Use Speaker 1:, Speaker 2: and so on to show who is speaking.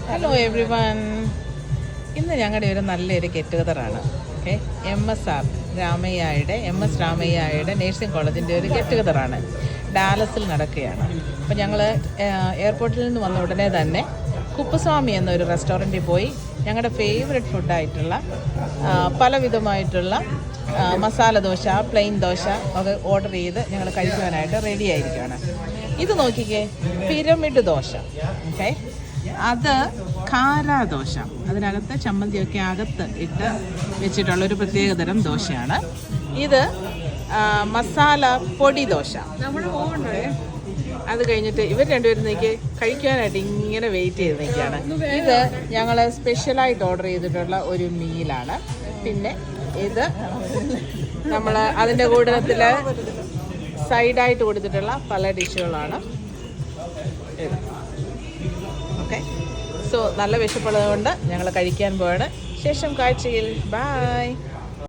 Speaker 1: Hello every one. ഇന്ന് ഞങ്ങളുടെ ഒരു നല്ലൊരു ഗെറ്റുഗതറാണ്. ഓക്കെ, എം എസ് രാമയ്യയുടെ നേഴ്സിംഗ് കോളേജിൻ്റെ ഒരു ഗെറ്റുഗതറാണ്. ഡാലസിൽ നടക്കുകയാണ്. അപ്പോൾ ഞങ്ങൾ എയർപോർട്ടിൽ നിന്ന് വന്ന ഉടനെ തന്നെ കുപ്പസ്വാമി എന്നൊരു റെസ്റ്റോറൻറ്റിൽ പോയി ഞങ്ങളുടെ ഫേവററ്റ് ഫുഡായിട്ടുള്ള പലവിധമായിട്ടുള്ള മസാല ദോശ, പ്ലെയിൻ ദോശ ഒക്കെ ഓർഡർ ചെയ്ത് ഞങ്ങൾ കഴിക്കുവാനായിട്ട് റെഡി ആയിരിക്കുകയാണ്. ഇത് നോക്കിക്കേ, പിരമിഡ് ദോശ. ഓക്കെ, അത് കാരാദോശ, അതിനകത്ത് ചമ്മന്തിയൊക്കെ അകത്ത് ഇട്ട് വെച്ചിട്ടുള്ളൊരു പ്രത്യേകതരം ദോശയാണ്. ഇത് മസാല പൊടി ദോശ. അത് കഴിഞ്ഞിട്ട് ഇവർ രണ്ടുപേരും നിൽക്കി കഴിക്കാനായിട്ട് ഇങ്ങനെ വെയിറ്റ് ചെയ്ത് നിൽക്കുകയാണ്. ഇത് ഞങ്ങൾ സ്പെഷ്യലായിട്ട് ഓർഡർ ചെയ്തിട്ടുള്ള ഒരു മീലാണ്. പിന്നെ ഇത് നമ്മൾ അതിൻ്റെ കൂട്ടത്തിൽ സൈഡായിട്ട് കൊടുത്തിട്ടുള്ള പല ഡിഷുകളാണ് ഇത്. ഓക്കെ, സോ നല്ല വിശപ്പുള്ളത് കൊണ്ട് ഞങ്ങൾ കഴിക്കാൻ പോവാണ്. ശേഷം കാഴ്ചയിൽ. ബൈ.